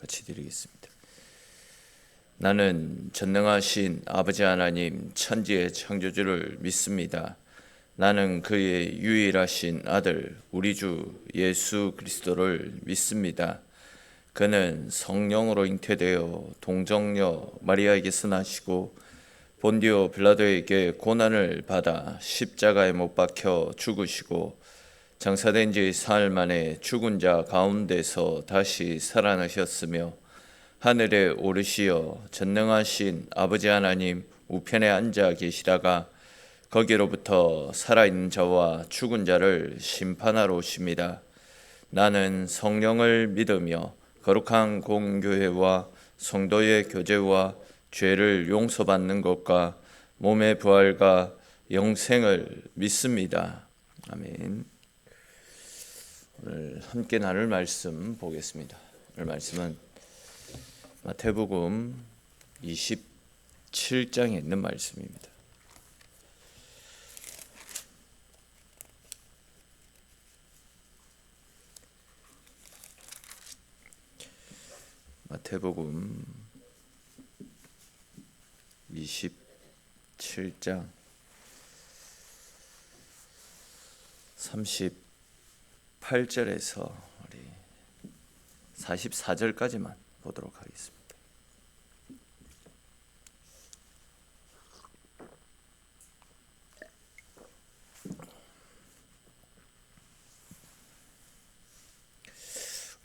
같이 드리겠습니다. 나는 전능하신 아버지 하나님 천지의 창조주를 믿습니다. 나는 그의 유일하신 아들 우리 주 예수 그리스도를 믿습니다. 그는 성령으로 잉태되어 동정녀 마리아에게서 나시고 본디오 빌라도에게 고난을 받아 십자가에 못 박혀 죽으시고 장사된 지 사흘 만에 죽은 자 가운데서 다시 살아나셨으며 하늘에 오르시어 전능하신 아버지 하나님 우편에 앉아 계시다가 거기로부터 살아있는 자와 죽은 자를 심판하러 오십니다. 나는 성령을 믿으며 거룩한 공교회와 성도의 교제와 죄를 용서받는 것과 몸의 부활과 영생을 믿습니다. 아멘. 오늘 함께 나눌 말씀 보겠습니다. 오늘 말씀은 마태복음 27장에 있는 말씀입니다. 마태복음 27장 38절에서 우리 44절까지만 보도록 하겠습니다.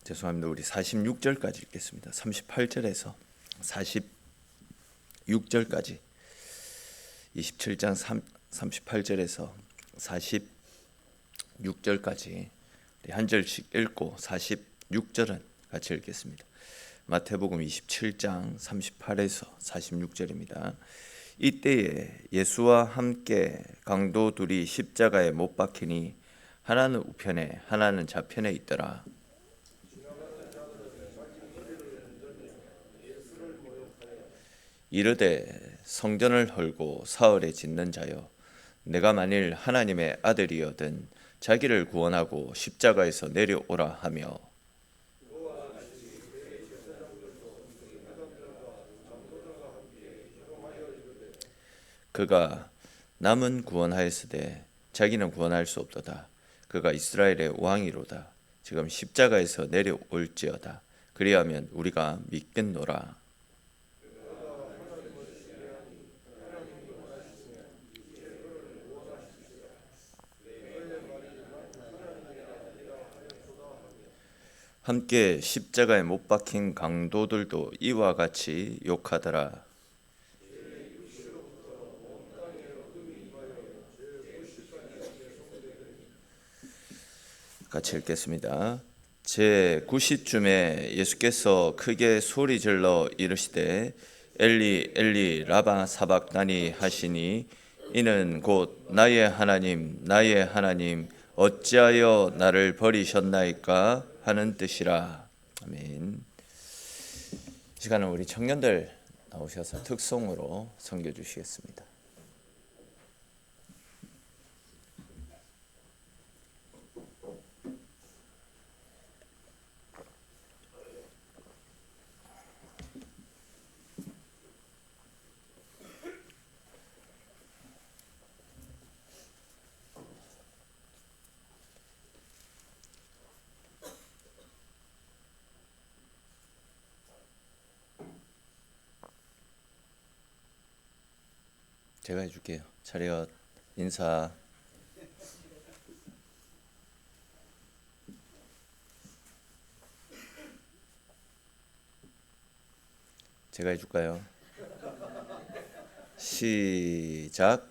죄송합니다. 우리 46절까지 읽겠습니다. 38절에서 46절까지 27장 38절에서 46절까지 한 절씩 읽고 46절은 같이 읽겠습니다. 마태복음 27장 38에서 46절입니다. 이때에 예수와 함께 강도 둘이 십자가에 못 박히니 하나는 우편에 하나는 좌편에 있더라. 이르되 성전을 헐고 사흘에 짓는 자여, 내가 만일 하나님의 아들이여든 자기를 구원하고 십자가에서 내려오라 하며, 그가 남은 구원하였으되 자기는 구원할 수 없도다. 그가 이스라엘의 왕이로다. 지금 십자가에서 내려올지어다. 그리하면 우리가 믿겠노라. 함께 십자가에 못 박힌 강도들도 이와 같이 욕하더라. 같이 읽겠습니다. 제 9시쯤에 예수께서 크게 소리질러 이르시되 엘리 엘리 라바 사박다니 하시니 이는 곧 나의 하나님 나의 하나님 어찌하여 나를 버리셨나이까 하는 뜻이라. 아멘. 이 시간은 우리 청년들 나오셔서 특송으로 선교 주시겠습니다. 제가 해줄게요. 차렷 인사. 제가 해줄까요? 시작.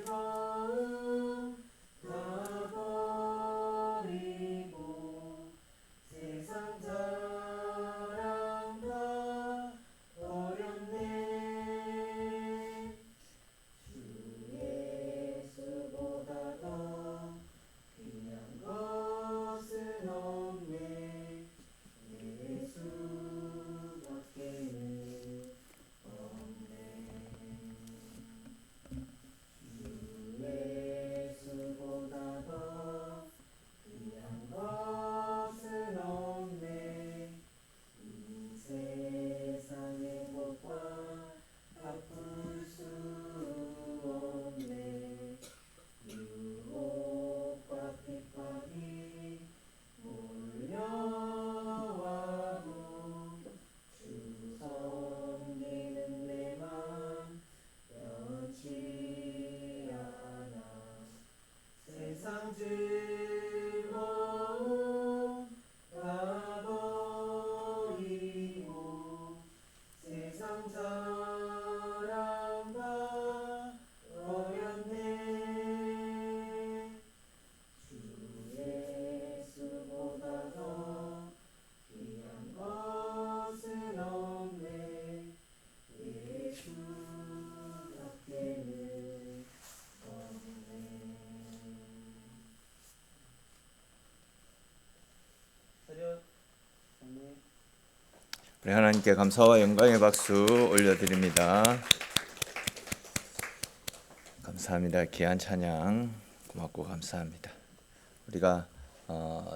즐거움 다 버리고 세상 자랑 다 버렸네. 주 예수보다 더 귀한 것은 없네. 예수밖에는 없네. 주 예수보다 더 귀한 것은 없네. 이 세상의 복과 갚을 수 없네. 유혹과 핍박이 몰려와도 주 섬기는 내 맘 변치 않아. 세상 즐거움 다 버리고 세상 자랑 다 버렸네. 주 예수보다 더 귀한 것은 없네. 예수밖에는 없네. 차렷. 장례. 우리 하나님께 감사와 영광의 박수 올려드립니다. 감사합니다. 귀한 찬양 고맙고 감사합니다. 우리가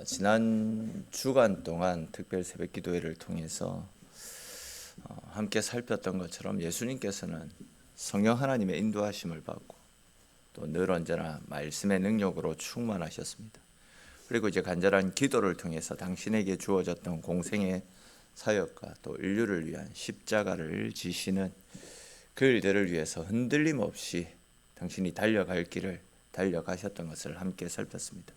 지난 주간 동안 특별 새벽 기도회를 통해서 함께 살폈던 것처럼 예수님께서는 성령 하나님의 인도하심을 받고 또 늘 언제나 말씀의 능력으로 충만하셨습니다. 그리고 이제 간절한 기도를 통해서 당신에게 주어졌던 공생의 사역과 또 인류를 위한 십자가를 지시는 그 일들을 위해서 흔들림 없이 당신이 달려갈 길을 달려가셨던 것을 함께 살폈습니다.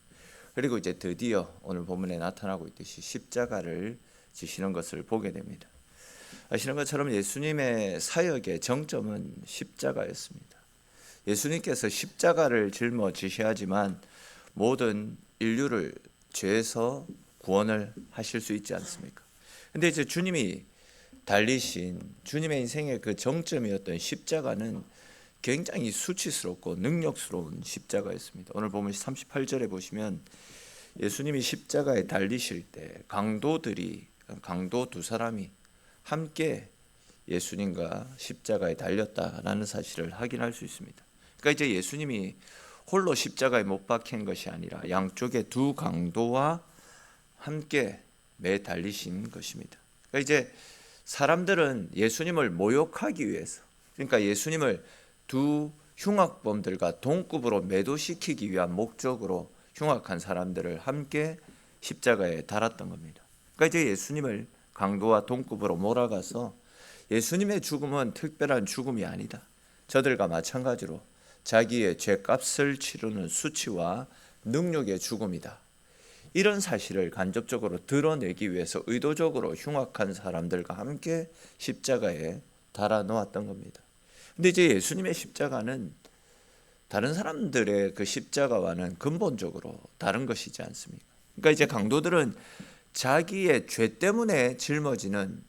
그리고 이제 드디어 오늘 본문에 나타나고 있듯이 십자가를 지시는 것을 보게 됩니다. 아시는 것처럼 예수님의 사역의 정점은 십자가였습니다. 예수님께서 십자가를 짊어지셔야지만 모든 인류를 죄에서 구원을 하실 수 있지 않습니까? 근데 이제 주님이 달리신 주님의 인생의 그 정점이었던 십자가는 굉장히 수치스럽고 능력스러운 십자가였습니다. 오늘 보면 38절에 보시면 예수님이 십자가에 달리실 때 강도 두 사람이 함께 예수님과 십자가에 달렸다라는 사실을 확인할 수 있습니다. 그러니까 이제 예수님이 홀로 십자가에 못 박힌 것이 아니라 양쪽에 두 강도와 함께 매 달리신 것입니다. 그러니까 이제 사람들은 예수님을 모욕하기 위해서, 그러니까 예수님을 두 흉악범들과 동급으로 매도시키기 위한 목적으로 흉악한 사람들을 함께 십자가에 달았던 겁니다. 그러니까 이제 예수님을 강도와 동급으로 몰아가서 예수님의 죽음은 특별한 죽음이 아니다. 저들과 마찬가지로 자기의 죄값을 치르는 수치와 능력의 죽음이다. 이런 사실을 간접적으로 드러내기 위해서 의도적으로 흉악한 사람들과 함께 십자가에 달아 놓았던 겁니다. 근데 이제 예수님의 십자가는 다른 사람들의 그 십자가와는 근본적으로 다른 것이지 않습니까? 그러니까 이제 강도들은 자기의 죄 때문에 짊어지는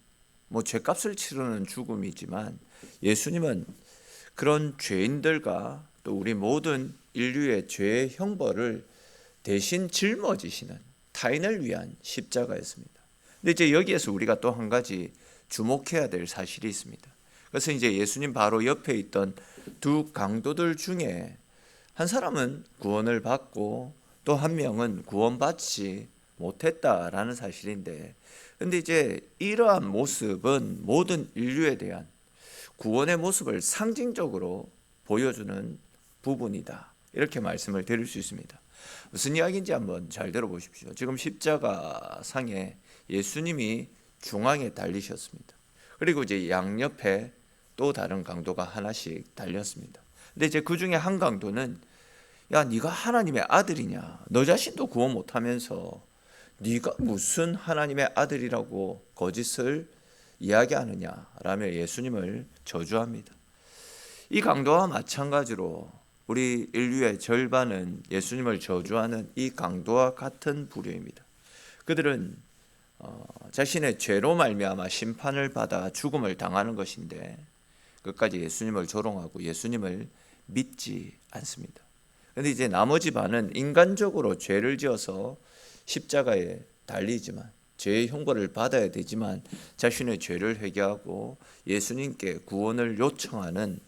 죄값을 치르는 죽음이지만 예수님은 그런 죄인들과 또 우리 모든 인류의 죄의 형벌을 대신 짊어지시는 타인을 위한 십자가였습니다. 근데 이제 여기에서 우리가 또 한 가지 주목해야 될 사실이 있습니다. 그래서 이제 예수님 바로 옆에 있던 두 강도들 중에 한 사람은 구원을 받고 또 한 명은 구원받지 못했다라는 사실인데, 근데 이제 이러한 모습은 모든 인류에 대한 구원의 모습을 상징적으로 보여주는 부분이다. 이렇게 말씀을 드릴 수 있습니다. 무슨 이야기인지 한번 잘 들어보십시오. 지금 십자가 상에 예수님이 중앙에 달리셨습니다. 그리고 이제 양옆에 또 다른 강도가 하나씩 달렸습니다. 근데 이제 그 중에 한 강도는 야, 네가 하나님의 아들이냐? 너 자신도 구원 못하면서 네가 무슨 하나님의 아들이라고 거짓을 이야기하느냐라며 예수님을 저주합니다. 이 강도와 마찬가지로 우리 인류의 절반은 예수님을 저주하는 이 강도와 같은 부류입니다. 그들은 자신의 죄로 말미암아 심판을 받아 죽음을 당하는 것인데 끝까지 예수님을 조롱하고 예수님을 믿지 않습니다. 그런데 이제 나머지 반은 인간적으로 죄를 지어서 십자가에 달리지만 죄의 형벌을 받아야 되지만 자신의 죄를 회개하고 예수님께 구원을 요청하는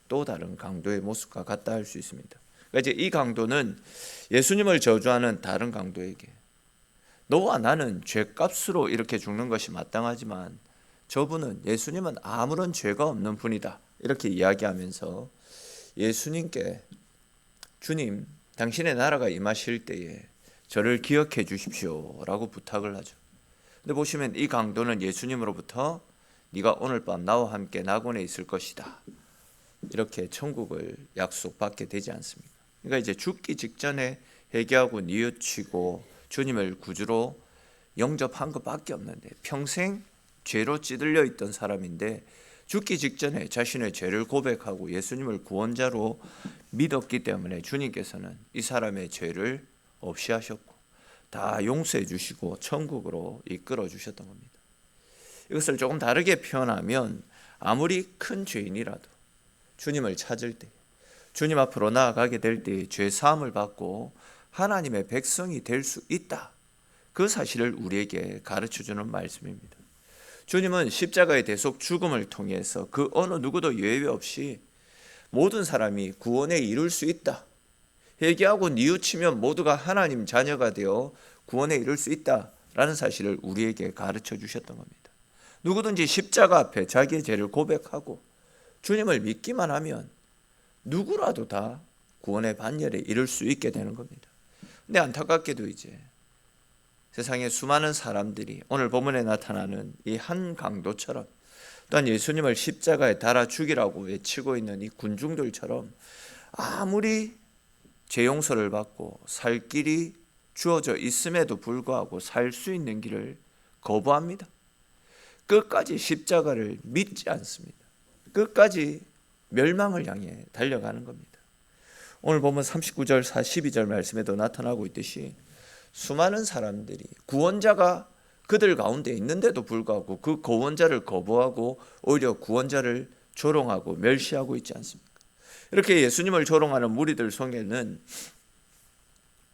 또 다른 강도의 모습과 같다 할 수 있습니다. 그러니까 이제 이 강도는 예수님을 저주하는 다른 강도에게 너와 나는 죄값으로 이렇게 죽는 것이 마땅하지만 저분은 예수님은 아무런 죄가 없는 분이다 이렇게 이야기하면서 예수님께 주님 당신의 나라가 임하실 때에 저를 기억해 주십시오 라고 부탁을 하죠. 근데 보시면 이 강도는 예수님으로부터 네가 오늘 밤 나와 함께 낙원에 있을 것이다 이렇게 천국을 약속받게 되지 않습니까? 그러니까 이제 죽기 직전에 회개하고 뉘우치고 주님을 구주로 영접한 것밖에 없는데 평생 죄로 찌들려 있던 사람인데 죽기 직전에 자신의 죄를 고백하고 예수님을 구원자로 믿었기 때문에 주님께서는 이 사람의 죄를 없이 하셨고 다 용서해 주시고 천국으로 이끌어 주셨던 겁니다. 이것을 조금 다르게 표현하면 아무리 큰 죄인이라도 주님을 찾을 때 주님 앞으로 나아가게 될 때 죄 사함을 받고 하나님의 백성이 될 수 있다. 그 사실을 우리에게 가르쳐주는 말씀입니다. 주님은 십자가의 대속 죽음을 통해서 그 어느 누구도 예외 없이 모든 사람이 구원에 이룰 수 있다. 회개하고 뉘우치면 모두가 하나님 자녀가 되어 구원에 이룰 수 있다라는 사실을 우리에게 가르쳐 주셨던 겁니다. 누구든지 십자가 앞에 자기의 죄를 고백하고 주님을 믿기만 하면 누구라도 다 구원의 반열에 이를 수 있게 되는 겁니다. 근데 안타깝게도 이제 세상의 수많은 사람들이 오늘 본문에 나타나는 이 한 강도처럼 또한 예수님을 십자가에 달아 죽이라고 외치고 있는 이 군중들처럼 아무리 죄 용서를 받고 살 길이 주어져 있음에도 불구하고 살 수 있는 길을 거부합니다. 끝까지 십자가를 믿지 않습니다. 끝까지 멸망을 향해 달려가는 겁니다. 오늘 보면 39절 42절 말씀에도 나타나고 있듯이 수많은 사람들이 구원자가 그들 가운데 있는데도 불구하고 그 구원자를 거부하고 오히려 구원자를 조롱하고 멸시하고 있지 않습니까? 이렇게 예수님을 조롱하는 무리들 속에는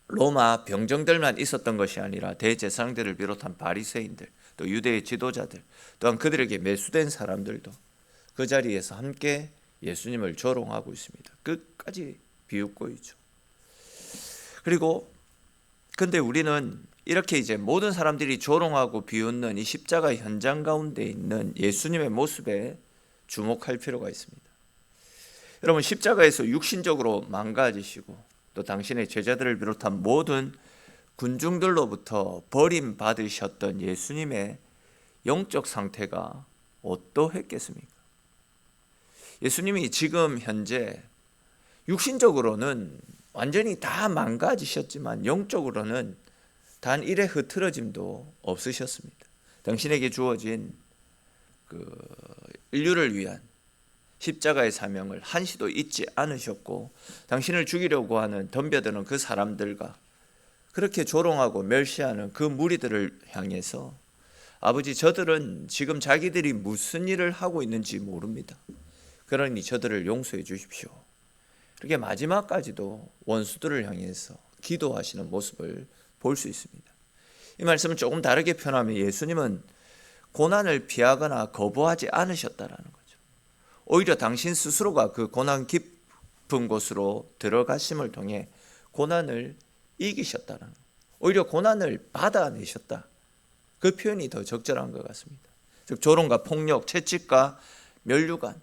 로마 병정들만 있었던 것이 아니라 대제사장들을 비롯한 바리새인들 또 유대의 지도자들 또한 그들에게 매수된 사람들도 그 자리에서 함께 예수님을 조롱하고 있습니다. 끝까지 비웃고 있죠. 그리고 근데 우리는 이렇게 이제 모든 사람들이 조롱하고 비웃는 이 십자가 현장 가운데 있는 예수님의 모습에 주목할 필요가 있습니다. 여러분 십자가에서 육신적으로 망가지시고 또 당신의 제자들을 비롯한 모든 군중들로부터 버림받으셨던 예수님의 영적 상태가 어떠했겠습니까? 예수님이 지금 현재 육신적으로는 완전히 다 망가지셨지만 영적으로는 단 일의 흐트러짐도 없으셨습니다. 당신에게 주어진 그 인류를 위한 십자가의 사명을 한시도 잊지 않으셨고 당신을 죽이려고 하는 덤벼드는 그 사람들과 그렇게 조롱하고 멸시하는 그 무리들을 향해서 아버지 저들은 지금 자기들이 무슨 일을 하고 있는지 모릅니다. 그러니 저들을 용서해 주십시오. 그렇게 마지막까지도 원수들을 향해서 기도하시는 모습을 볼 수 있습니다. 이 말씀을 조금 다르게 표현하면 예수님은 고난을 피하거나 거부하지 않으셨다라는 거죠. 오히려 당신 스스로가 그 고난 깊은 곳으로 들어가심을 통해 고난을 이기셨다라는 거죠. 오히려 고난을 받아내셨다. 그 표현이 더 적절한 것 같습니다. 즉 조롱과 폭력, 채찍과 면류관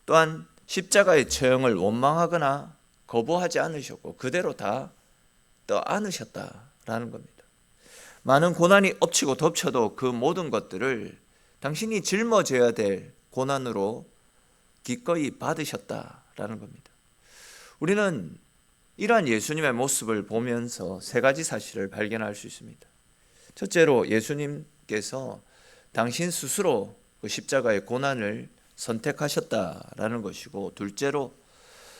또한 십자가의 처형을 원망하거나 거부하지 않으셨고 그대로 다 떠안으셨다라는 겁니다. 많은 고난이 엎치고 덮쳐도 그 모든 것들을 당신이 짊어져야 될 고난으로 기꺼이 받으셨다라는 겁니다. 우리는 이러한 예수님의 모습을 보면서 세 가지 사실을 발견할 수 있습니다. 첫째로 예수님께서 당신 스스로 그 십자가의 고난을 선택하셨다라는 것이고, 둘째로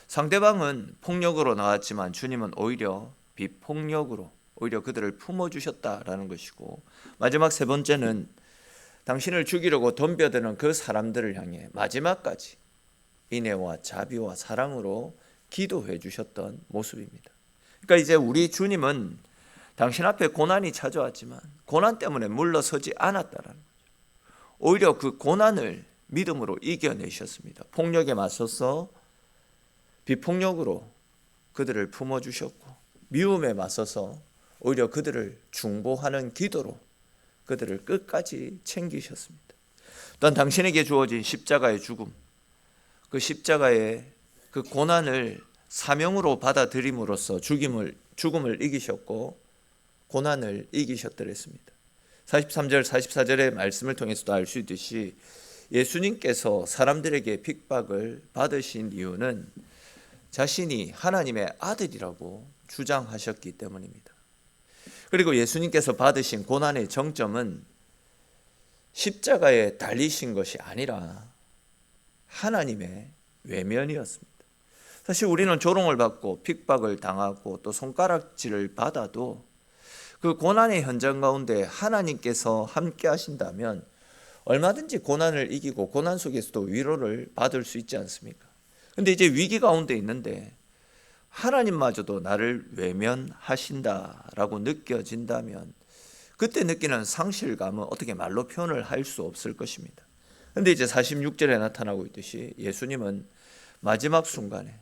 상대방은 폭력으로 나왔지만 주님은 오히려 비폭력으로 오히려 그들을 품어주셨다라는 것이고, 마지막 세 번째는 당신을 죽이려고 덤벼드는 그 사람들을 향해 마지막까지 인애와 자비와 사랑으로 기도해 주셨던 모습입니다. 그러니까 이제 우리 주님은 당신 앞에 고난이 찾아왔지만 고난 때문에 물러서지 않았다라는 거죠. 오히려 그 고난을 믿음으로 이겨내셨습니다. 폭력에 맞서서 비폭력으로 그들을 품어주셨고, 미움에 맞서서 오히려 그들을 중보하는 기도로 그들을 끝까지 챙기셨습니다. 또한 당신에게 주어진 십자가의 죽음, 그 십자가의 그 고난을 사명으로 받아들임으로써 죽음을 이기셨고 고난을 이기셨더랬습니다. 43절 44절의 말씀을 통해서도 알 수 있듯이 예수님께서 사람들에게 핍박을 받으신 이유는 자신이 하나님의 아들이라고 주장하셨기 때문입니다. 그리고 예수님께서 받으신 고난의 정점은 십자가에 달리신 것이 아니라 하나님의 외면이었습니다. 사실 우리는 조롱을 받고 핍박을 당하고 또 손가락질을 받아도 그 고난의 현장 가운데 하나님께서 함께 하신다면 얼마든지 고난을 이기고 고난 속에서도 위로를 받을 수 있지 않습니까? 근데 이제 위기 가운데 있는데 하나님마저도 나를 외면하신다라고 느껴진다면 그때 느끼는 상실감은 어떻게 말로 표현을 할 수 없을 것입니다. 근데 이제 46절에 나타나고 있듯이 예수님은 마지막 순간에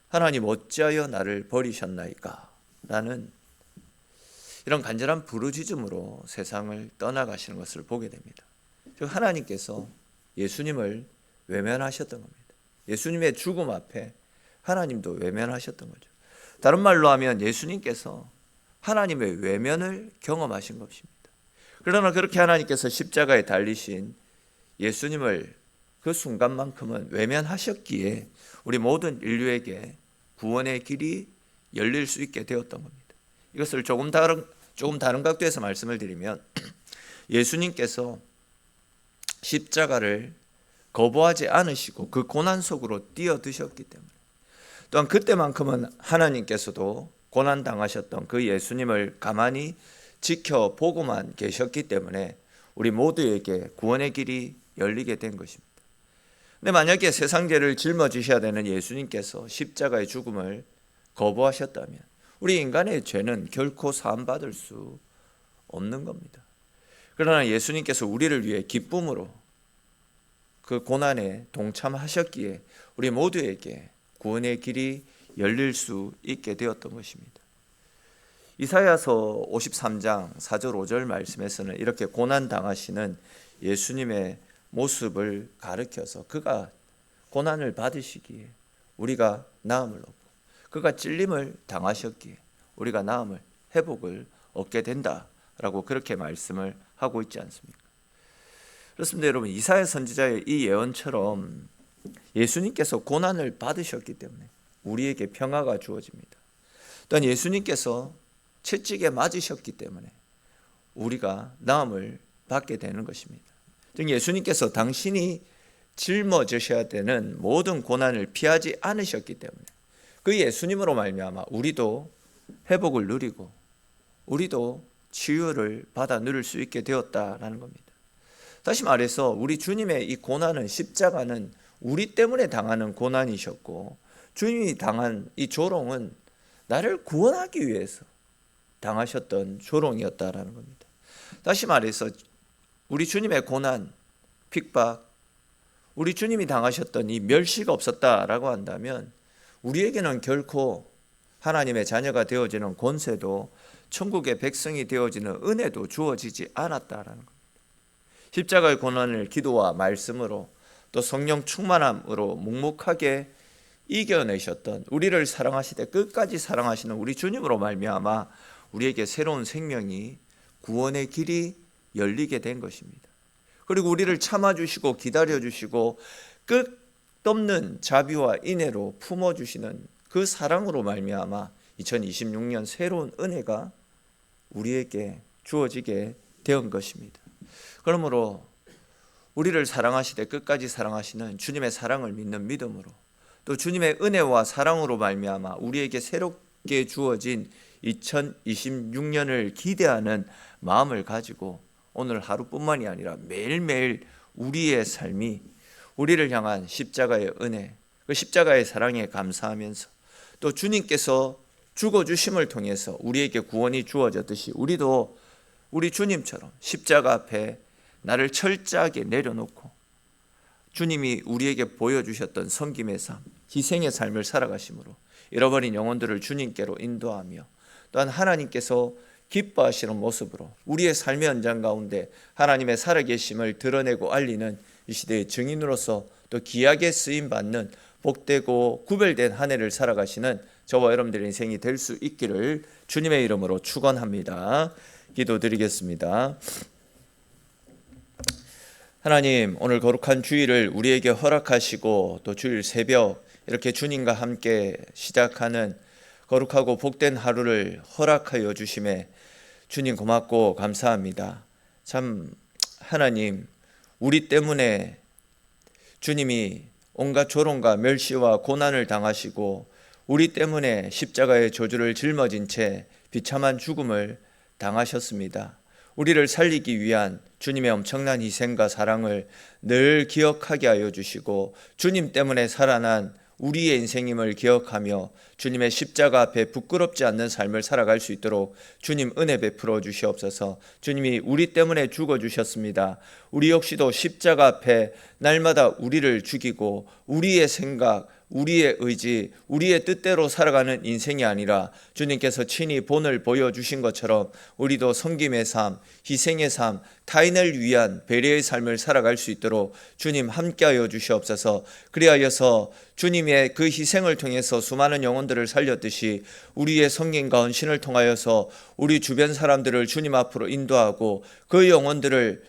하나님 어찌하여 나를 버리셨나이까? 라는 이런 간절한 부르짖음으로 세상을 떠나가시는 것을 보게 됩니다. 즉 하나님께서 예수님을 외면하셨던 겁니다. 예수님의 죽음 앞에 하나님도 외면하셨던 거죠. 다른 말로 하면 예수님께서 하나님의 외면을 경험하신 것입니다. 그러나 그렇게 하나님께서 십자가에 달리신 예수님을 그 순간만큼은 외면하셨기에 우리 모든 인류에게 구원의 길이 열릴 수 있게 되었던 겁니다. 이것을 조금 다른 각도에서 말씀을 드리면 예수님께서 십자가를 거부하지 않으시고 그 고난 속으로 뛰어드셨기 때문에, 또한 그때만큼은 하나님께서도 고난 당하셨던 그 예수님을 가만히 지켜보고만 계셨기 때문에 우리 모두에게 구원의 길이 열리게 된 것입니다. 근데 만약에 세상 죄를 짊어지셔야 되는 예수님께서 십자가의 죽음을 거부하셨다면 우리 인간의 죄는 결코 사함받을 수 없는 겁니다. 그러나 예수님께서 우리를 위해 기쁨으로 그 고난에 동참하셨기에 우리 모두에게 구원의 길이 열릴 수 있게 되었던 것입니다. 이사야서 53장 4절 5절 말씀에서는 이렇게 고난 당하시는 예수님의 모습을 가르쳐서 그가 고난을 받으시기에 우리가 나음을 얻고 그가 찔림을 당하셨기에 우리가 나음을 회복을 얻게 된다라고 그렇게 말씀을 하고 있지 않습니까? 그렇습니다. 여러분, 이사야 선지자의 이 예언처럼 예수님께서 고난을 받으셨기 때문에 우리에게 평화가 주어집니다. 또한 예수님께서 채찍에 맞으셨기 때문에 우리가 나음을 받게 되는 것입니다. 즉 예수님께서 당신이 짊어지셔야 되는 모든 고난을 피하지 않으셨기 때문에 그 예수님으로 말미암아 우리도 회복을 누리고 우리도 치유를 받아 누릴 수 있게 되었다라는 겁니다. 다시 말해서 우리 주님의 이 고난은, 십자가는 우리 때문에 당하는 고난이셨고 주님이 당한 이 조롱은 나를 구원하기 위해서 당하셨던 조롱이었다라는 겁니다. 다시 말해서 우리 주님의 고난, 핍박, 우리 주님이 당하셨던 이 멸시가 없었다라고 한다면 우리에게는 결코 하나님의 자녀가 되어지는 권세도 천국의 백성이 되어지는 은혜도 주어지지 않았다라는 겁니다. 십자가의 고난을 기도와 말씀으로 또 성령 충만함으로 묵묵하게 이겨내셨던, 우리를 사랑하시되 끝까지 사랑하시는 우리 주님으로 말미암아 우리에게 새로운 생명이, 구원의 길이 열리게 된 것입니다. 그리고 우리를 참아주시고 기다려주시고 끝없는 자비와 인애로 품어주시는 그 사랑으로 말미암아 2026년 새로운 은혜가 우리에게 주어지게 된 것입니다. 그러므로 우리를 사랑하시되 끝까지 사랑하시는 주님의 사랑을 믿는 믿음으로, 또 주님의 은혜와 사랑으로 말미암아 우리에게 새롭게 주어진 2026년을 기대하는 마음을 가지고 오늘 하루뿐만이 아니라 매일매일 우리의 삶이 우리를 향한 십자가의 은혜, 그 십자가의 사랑에 감사하면서, 또 주님께서 죽어주심을 통해서 우리에게 구원이 주어졌듯이 우리도 우리 주님처럼 십자가 앞에 나를 철저하게 내려놓고 주님이 우리에게 보여주셨던 섬김의 삶, 희생의 삶을 살아가심으로 잃어버린 영혼들을 주님께로 인도하며, 또한 하나님께서 기뻐하시는 모습으로 우리의 삶의 현장 가운데 하나님의 살아계심을 드러내고 알리는 이 시대의 증인으로서 또 귀하게 쓰임받는 복되고 구별된 한 해를 살아가시는 저와 여러분들의 인생이 될 수 있기를 주님의 이름으로 축원합니다. 기도드리겠습니다. 하나님, 오늘 거룩한 주일을 우리에게 허락하시고 또 주일 새벽 이렇게 주님과 함께 시작하는 거룩하고 복된 하루를 허락하여 주심에 주님 고맙고 감사합니다. 참 하나님, 우리 때문에 주님이 온갖 조롱과 멸시와 고난을 당하시고 우리 때문에 십자가의 저주를 짊어진 채 비참한 죽음을 당하셨습니다. 우리를 살리기 위한 주님의 엄청난 희생과 사랑을 늘 기억하게 하여 주시고, 주님 때문에 살아난 우리의 인생임을 기억하며 주님의 십자가 앞에 부끄럽지 않는 삶을 살아갈 수 있도록 주님 은혜 베풀어 주시옵소서. 주님이 우리 때문에 죽어 주셨습니다. 우리 역시도 십자가 앞에 날마다 우리를 죽이고 우리의 생각, 우리의 의지, 우리의 뜻대로 살아가는 인생이 아니라 주님께서 친히 본을 보여주신 것처럼 우리도 섬김의 삶, 희생의 삶, 타인을 위한 배려의 삶을 살아갈 수 있도록 주님 함께하여 주시옵소서. 그리하여서 주님의 그 희생을 통해서 수많은 영혼들을 살렸듯이 우리의 섬김과 헌신을 통하여서 우리 주변 사람들을 주님 앞으로 인도하고 그 영혼들을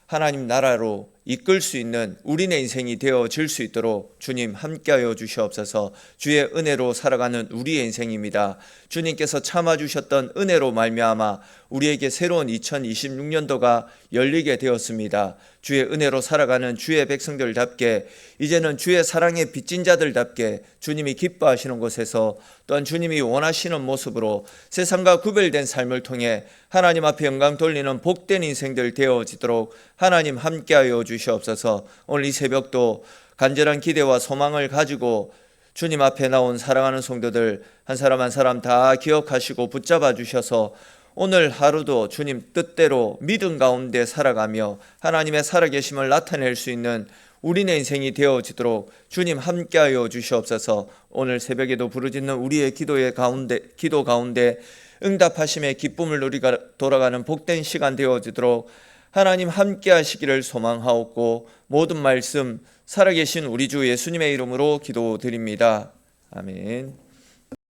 하나님 나라로 이끌 수 있는 우리네 인생이 되어질 수 있도록 주님 함께하여 주시옵소서. 주의 은혜로 살아가는 우리의 인생입니다. 주님께서 참아주셨던 은혜로 말미암아 우리에게 새로운 2026년도가 열리게 되었습니다. 주의 은혜로 살아가는 주의 백성들답게, 이제는 주의 사랑에 빚진 자들답게 주님이 기뻐하시는 곳에서, 또한 주님이 원하시는 모습으로 세상과 구별된 삶을 통해 하나님 앞에 영광 돌리는 복된 인생들 되어지도록 하나님 함께하여 주시옵소서. 오늘 이 새벽도 간절한 기대와 소망을 가지고 주님 앞에 나온 사랑하는 성도들 한 사람 한 사람 다 기억하시고 붙잡아 주셔서 오늘 하루도 주님 뜻대로 믿음 가운데 살아가며 하나님의 살아계심을 나타낼 수 있는 우리네 인생이 되어지도록 주님 함께하여 주시옵소서. 오늘 새벽에도 부르짖는 우리의 기도 가운데 응답하심의 기쁨을 누리가 돌아가는 복된 시간 되어지도록 하나님 함께 하시기를 소망하옵고, 모든 말씀 살아계신 우리 주 예수님의 이름으로 기도드립니다. 아멘.